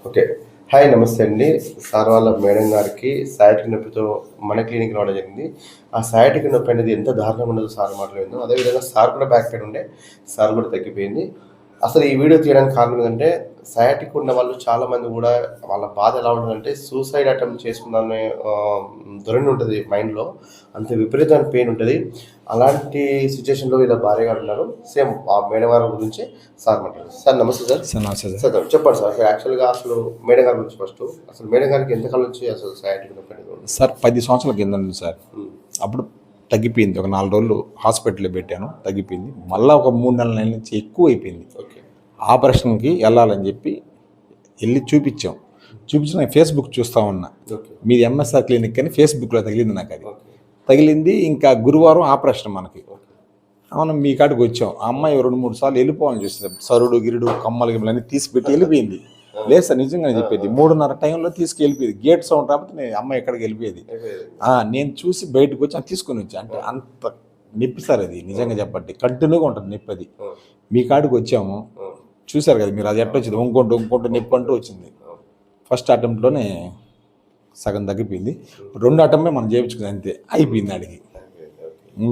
Okay. Hi నమస్తే అండి. Sir వాళ్ళ మేడం గారికి సయాటిక్ నొప్పితో మన క్లినిక్‌కి రావడం జరిగింది. ఆ సయాటిక్ నొప్పి అనేది ఎంత దారుణంగా ఉండదో సార్ మాటలో విందాం. అదేవిధంగా సార్ కూడా బ్యాక్ పెయిన్ ఉండే. సార్ కూడా తగ్గిపోయింది. అసలు ఈ వీడియో తీయడానికి కారణం ఏంటంటే సయాటిక్ ఉన్న వాళ్ళు చాలామంది కూడా వాళ్ళ బాధ ఎలా ఉంటదంటే సూసైడ్ అటెంప్ట్ చేసుకుందామనే ధోరణి ఉంటది మైండ్‌లో. అంత విపరీతమైన పెయిన్ ఉంటది. అలాంటి సిట్యుయేషన్‌లో వీళ్ళ భార్య గారు ఉన్నారు. సేమ్ ఆ మేడం గారి గురించి సార్ మాట్లాడారు. సార్ నమస్తే సార్. సార్ నమస్తే సార్. సార్ చెప్పండి సార్. యాక్చువల్‌గా అసలు మేడం గారి గురించి ఫస్టు. అసలు మేడం గారికి ఎంతకాలం నుంచి అసలు సయాటిక్ నొప్పి అనేది ఉంది? సార్ 10 సంవత్సరాల కింద ఉంది సార్. హ్మ్. అప్పుడు తగ్గిపోయింది. ఒక 4 రోజులు హాస్పిటల్‌లో పెట్టాను, తగ్గిపోయింది. మళ్ళా ఒక 3 నెలల నుంచి ఎక్కువైపోయింది. ఓకే. ఆపరేషన్‌కి వెళ్ళాలని చెప్పి వెళ్ళి చూపించాం. చూపించి నేను ఫేస్బుక్ చూస్తూ ఉన్నా. ఓకే. మీది ఎంఎస్ఆర్ క్లినిక్ అని ఫేస్బుక్లో తగిలింది నాకు అది. ఓకే. తగిలింది. ఇంకా గురువారం ఆపరేషన్ మనకి. ఓకే. అవును, మీ కాడికి వచ్చాం. ఆ అమ్మాయి 2-3 సార్లు వెళ్ళిపోవాలని చూస్తుంది. సరుడు గిరుడు కమ్మలు గిమ్మలు అన్నీ తీసి పెట్టి వెళ్ళిపోయింది. లేదు సార్, నిజంగానే చెప్పేది. 3:30 టైంలో తీసుకెళ్ళిపోయేది. గేట్ సౌండ్ రాకపోతే నేను అమ్మాయి ఎక్కడికి వెళ్ళిపోయేది. నేను చూసి బయటకు వచ్చి తీసుకొని వచ్చా. అంటే అంత నొప్పి సార్ అది. నిజంగా చెప్పండి, కంటిన్యూగా ఉంటుంది నొప్పి అది. మీ కాడికి వచ్చాము, చూశారు కదా మీరు. అది ఎట్ట వచ్చింది, ఇంకొంటూ నొప్పి అంటూ వచ్చింది. ఫస్ట్ అటెంప్ట్లోనే సగం తగ్గిపోయింది. 2 అటెంప్టే మనం చేయించుకుంది, అంతే అయిపోయింది ఆడికి.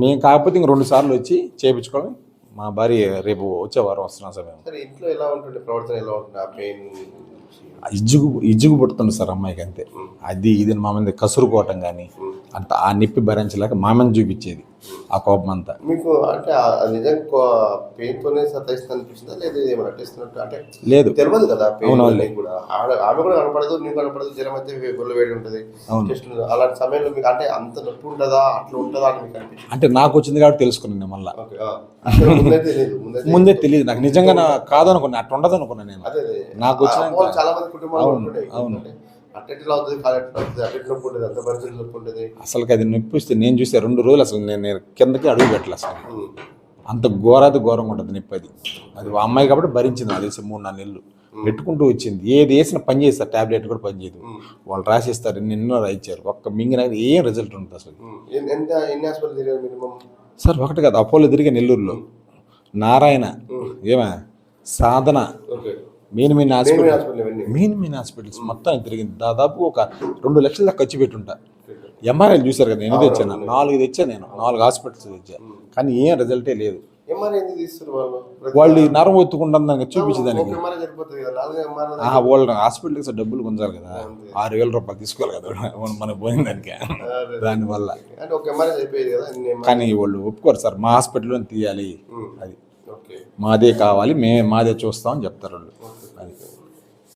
మేము కాకపోతే ఇంక 2 సార్లు వచ్చి చేయించుకోవడం. మా భార్య రేపు వచ్చే వారం వస్తున్నాం సార్ మేము. సరే ఇంట్లో ఎలా ఉంటుండే ప్రవర్తన ఎలా ఉంటుంది? ఆ పెయిన్ ఇజ్జుగు పుడుతుంది సార్ అమ్మాయికి, అంతే. అది ఇది మా మీద కసురుకోవటం కానీ అంత ఆ నొప్పి భరించలేక మా మీద చూపించేది ఆ కోపం అంతా. మీకు అంటే నిజంగా పెయిన్‌తోనే సతాయిస్తుంది అనిపించిందా? లేదా ఏమైనా అట్టేస్తున్నట్టు అంటే లేదు, తెలవదు కదా పెయిన్ అవును. నీకు కూడా. ఆమె కూడా కనపడదు, నీకు కనపడదు. జ్వరం అయితే ఒళ్ళు వేడి ఉంటుంది. అవును. జస్ట్ అలాంటి సమయంలో మీకు అంటే అంత నొప్పి ఉంటుందా, అట్లా ఉంటుందా అని మీకు అనిపించింది? అంటే నాకు వచ్చింది కాబట్టి తెలుసుకున్నాను నేను మళ్ళీ. ఓకే. అసలు ముందే తెలియదు. ముందే తెలియదు నాకు. నిజంగా కాదనుకున్నా, అట్లా ఉండదు అనుకున్నాను నేను. అదే నాకు వచ్చిన చాలా మంది కుటుంబాలు ఉంటుంటాయి. అవును. అట్టెట్లా అవుతుంది, కాలు ఎట్లా అవుతుంది, అట్టెట్ నొప్పి ఉంటుంది, అంత పరిస్థితి నొప్పి ఉంటుంది. అసలు అది నొప్పి వస్తే నేను చూసే 2 రోజులు అసలు నేను కిందకి అడుగు పెట్టలే అసలు. ఉమ్. అంత ఘోరంగా ఉంటుంది నొప్పి అది. అది ఆ అమ్మాయి కాబట్టి భరించింది. అది తెలిసి 3-4 నెలలు పెట్టుకుంటూ వచ్చింది. ఏది వేసిన పని చేస్తారు, టాబ్లెట్ కూడా పని చేయదు. వాళ్ళు రాసిస్తారు, ఎన్నో రాయించారు. ఒక్క మింగిన ఏం రిజల్ట్ ఉంటుంది అసలు. ఎన్ని హాస్పిటల్ తిరిగారు మినిమం? సార్ ఒకటి కాదు, అపోలో తిరిగి నెల్లూరులో, నారాయణ, ఏమా సాధన, ఓకే. మెయిన్ హాస్పిటల్, హాస్పిటల్ ఇవన్నీ. మెయిన్ హాస్పిటల్స్ మొత్తం తిరిగింది. దాదాపు ఒక 2 లక్షల దాకా ఖర్చు పెట్టుంటా. ఎంఆర్ఐలు చూశారు కదా, నేను తెచ్చాను 4 తెచ్చాను. నేను 4 హాస్పిటల్స్ తెచ్చా, కానీ ఏం రిజల్టే లేదు. ఎంఆర్ఐ ఎందుకు తీస్తారు వాళ్ళు? వాళ్ళు ఈ నరం ఒత్తుకుంటుంది దానికి చూపించేదానికి. ఎంఆర్ఐ సరిపోతుంది కదా, 4 ఎంఆర్ఐ. వాళ్ళు హాస్పిటల్కి డబ్బులు కొంచాలి కదా, 6,000 రూపాయలు తీసుకోవాలి కదా మనకు పోయిన దానికి. దానివల్ల అంటే ఒక ఎంఆర్ఐ అయిపోయేది కదా. కానీ వాళ్ళు ఒప్పుకోరు సార్, మా హాస్పిటల్లో తీయాలి, అది ఓకే. మాదే కావాలి, మాదే చూస్తామని చెప్తారు వాళ్ళు.